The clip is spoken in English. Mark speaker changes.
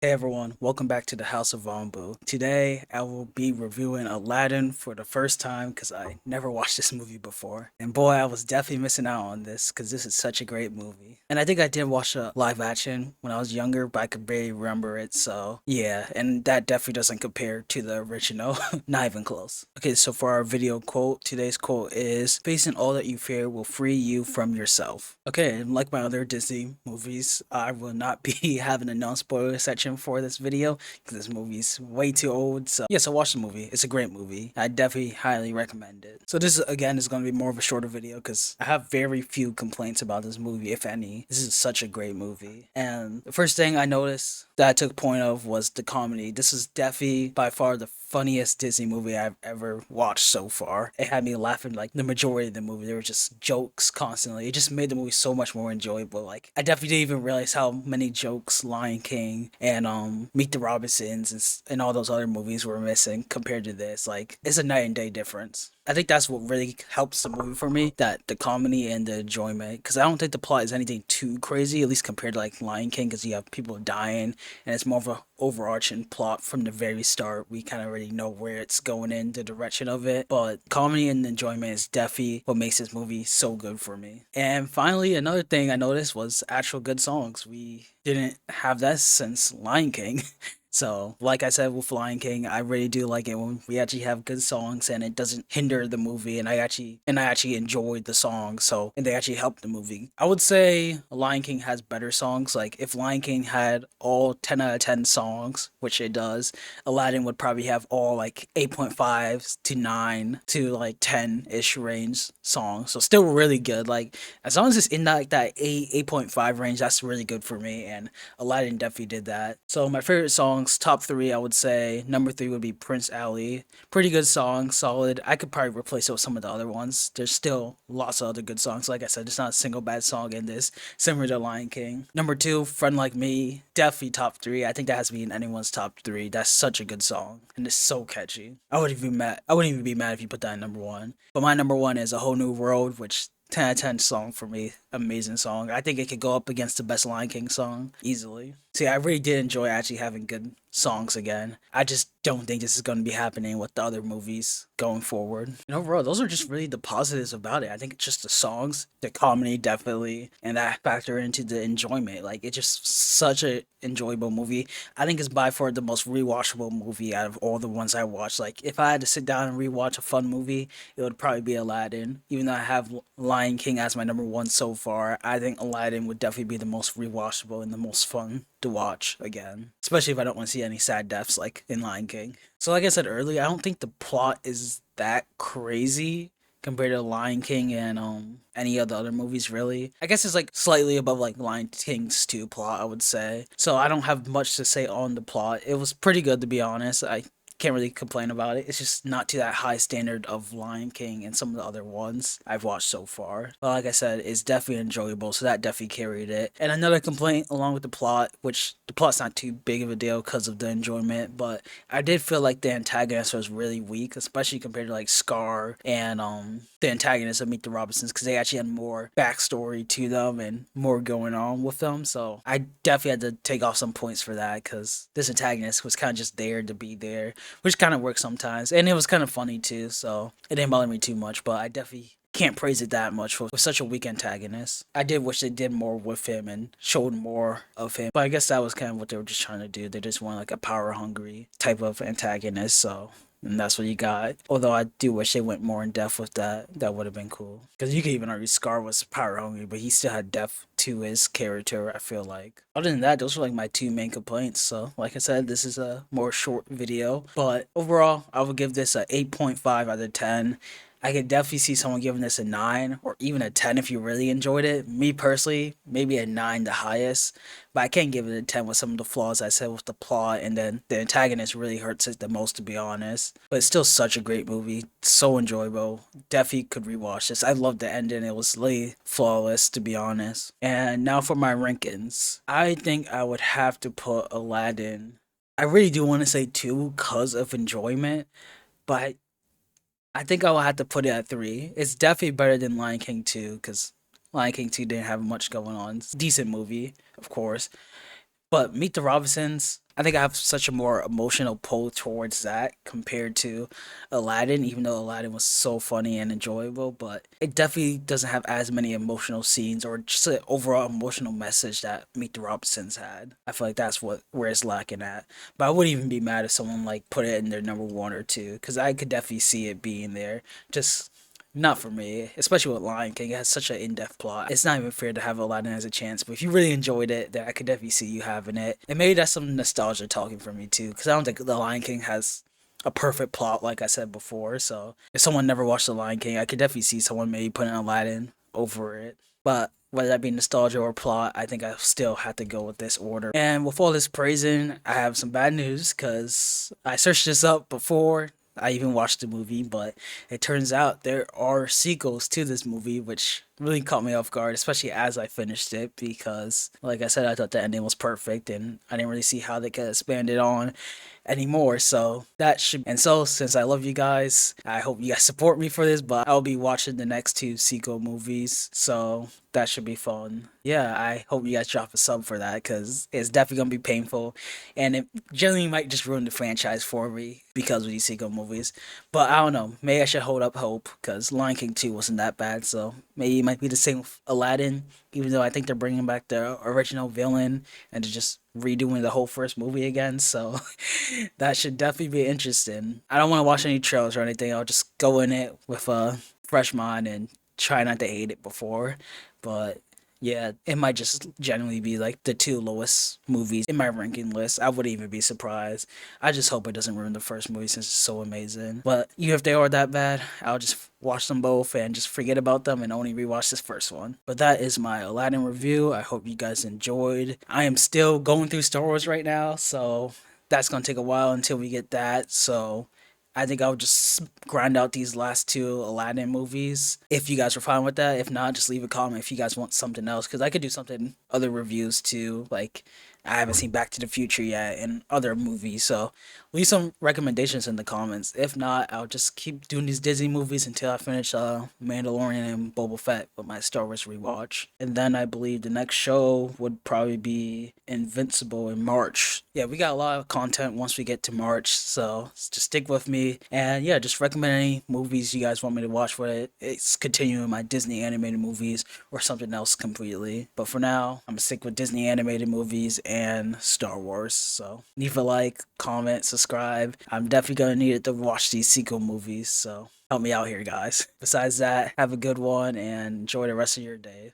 Speaker 1: Hey everyone, welcome back to the House of Vombu. Today I will be reviewing Aladdin for the first time because I never watched this movie before. And boy, I was definitely missing out on this because this is such a great movie. And I think I did watch a live action when I was younger, but I could barely remember it. So yeah, and that definitely doesn't compare to the original, not even close. Okay, so for our video quote, today's quote is facing all that you fear will free you from yourself. Okay, and like my other Disney movies, I will not be having a non-spoiler section for this video because this movie is way too old. So yeah, so watch the movie. It's a great movie. I definitely highly recommend it. So this again is going to be more of a shorter video because I have very few complaints about this movie, if any. This is such a great movie. And the first thing I noticed that I took point of was the comedy. This is definitely by far the funniest Disney movie I've ever watched so far. It had me laughing like the majority of the movie. There were just jokes constantly. It just made the movie so much more enjoyable. Like I definitely didn't even realize how many jokes Lion King and Meet the Robinsons and all those other movies were missing compared to this. Like it's a night and day difference. I think that's what really helps the movie for me, that the comedy and the enjoyment. Because I don't think the plot is anything too crazy, at least compared to like Lion King, because you have people dying and it's more of a overarching plot from the very start. We kind of already know where it's going in, the direction of it. But comedy and enjoyment is definitely what makes this movie so good for me. And finally, another thing I noticed was actual good songs. We didn't have that since Lion King. So, like I said with Lion King, I really do like it when we actually have good songs and it doesn't hinder the movie, and I actually enjoyed the songs, so and they actually help the movie. I would say Lion King has better songs. Like if Lion King had all 10 out of 10 songs, which it does, Aladdin would probably have all like 8.5 to 9 to like 10-ish range songs. So still really good. Like as long as it's in that 8.5 range, that's really good for me, and Aladdin definitely did that. So my favorite songs, top three, I would say number three would be Prince Ali. Pretty good song, solid. I could probably replace it with some of the other ones. There's still lots of other good songs. Like I said, there's not a single bad song in this, similar to Lion King. Number two, Friend Like Me, definitely top three. I think that has to be in anyone's top three. That's such a good song, and it's so catchy. I wouldn't even be mad if you put that in number one. But my number one is A Whole New World, which 10 out of 10 song for me. Amazing song. I think it could go up against the best Lion King song easily. See, I really did enjoy actually having good songs again. I just don't think this is going to be happening with the other movies going forward. And overall, those are just really the positives about it. I think it's just the songs, the comedy definitely, and that factor into the enjoyment. Like it's just such a enjoyable movie. I think it's by far the most rewatchable movie out of all the ones I watched. Like if I had to sit down and rewatch a fun movie, it would probably be Aladdin. Even though I have Lion King as my number one so far, I think Aladdin would definitely be the most rewatchable and the most fun to watch again. Especially if I don't want to see any sad deaths like in Lion King. So like I said earlier, I don't think the plot is that crazy compared to Lion King and any of the other movies really. I guess it's like slightly above like Lion King's 2 plot, I would say. So I don't have much to say on the plot. It was pretty good to be honest. I can't really complain about it. It's just not to that high standard of Lion King and some of the other ones I've watched so far. But like I said, it's definitely enjoyable, so that definitely carried it. And another complaint along with the plot, which the plot's not too big of a deal because of the enjoyment, but I did feel like the antagonist was really weak, especially compared to like Scar and the antagonist of Meet the Robinsons, because they actually had more backstory to them and more going on with them. So I definitely had to take off some points for that because this antagonist was kind of just there to be there, which kind of works sometimes. And it was kind of funny too, so it didn't bother me too much, but I definitely can't praise it that much with such a weak antagonist. I did wish they did more with him and showed more of him, but I guess that was kind of what they were just trying to do. They just want like a power hungry type of antagonist, so and that's what you got. Although I do wish they went more in depth with that. That would have been cool. Because you could even argue Scar was power hungry, but he still had depth to his character, I feel like. Other than that, those were like my two main complaints. So, like I said, this is a more short video. But overall, I would give this a 8.5 out of 10. I could definitely see someone giving this a 9 or even a 10 if you really enjoyed it. Me personally, maybe a 9 the highest, but I can't give it a 10 with some of the flaws I said with the plot, and then the antagonist really hurts it the most, to be honest. But it's still such a great movie, so enjoyable. Definitely could rewatch this. I loved the ending, it was really flawless, to be honest. And now for my rankings. I think I would have to put Aladdin. I really do want to say 2 because of enjoyment, but I think I will have to put it at 3. It's definitely better than Lion King 2 because Lion King 2 didn't have much going on. It's a decent movie, of course. But Meet the Robinsons, I think I have such a more emotional pull towards that compared to Aladdin, even though Aladdin was so funny and enjoyable, but it definitely doesn't have as many emotional scenes or just an overall emotional message that Meet the Robinsons had. I feel like that's what where it's lacking at. But I wouldn't even be mad if someone like put it in their number one or two, because I could definitely see it being there. Just not for me, especially with Lion King. It has such an in-depth plot. It's not even fair to have Aladdin as a chance. But if you really enjoyed it, then I could definitely see you having it. And maybe that's some nostalgia talking for me too, because I don't think The Lion King has a perfect plot, like I said before. So if someone never watched The Lion King, I could definitely see someone maybe putting Aladdin over it. But whether that be nostalgia or plot, I think I still have to go with this order. And with all this praising, I have some bad news because I searched this up before I even watched the movie, but it turns out there are sequels to this movie, which really caught me off guard, especially as I finished it, because, like I said, I thought the ending was perfect, and I didn't really see how they could expand it on anymore. So that should, and so since I love you guys, I hope you guys support me for this, but I'll be watching the next two sequel movies, so that should be fun. Yeah, I hope you guys drop a sub for that because it's definitely gonna be painful, and it generally might just ruin the franchise for me because of these sequel movies. But I don't know. Maybe I should hold up hope because Lion King 2 wasn't that bad, so maybe it might be the same with Aladdin. Even though I think they're bringing back the original villain and they're just redoing the whole first movie again, so that should definitely be interesting. I don't want to watch any trailers or anything. I'll just go in it with a fresh mind and try not to hate it before. But yeah, it might just genuinely be like the two lowest movies in my ranking list. I wouldn't even be surprised. I just hope it doesn't ruin the first movie since it's so amazing. But even if they are that bad, I'll just watch them both and just forget about them and only rewatch this first one. But that is my Aladdin review. I hope you guys enjoyed. I am still going through Star Wars right now, so that's gonna take a while until we get that. So I think I'll just grind out these last two Aladdin movies. If you guys are fine with that, if not, just leave a comment if you guys want something else, because I could do something other reviews too. Like I haven't seen Back to the Future yet and other movies, so leave some recommendations in the comments. If not, I'll just keep doing these Disney movies until I finish Mandalorian and Boba Fett with my Star Wars rewatch. And then I believe the next show would probably be Invincible in March. Yeah, we got a lot of content once we get to March, so just stick with me. And yeah, just recommend any movies you guys want me to watch for it. It's continuing my Disney animated movies or something else completely. But for now, I'm gonna stick with Disney animated movies and Star Wars. So leave a like, comment, subscribe. I'm definitely gonna need it to watch these sequel movies. So help me out here, guys. Besides that, have a good one and enjoy the rest of your day.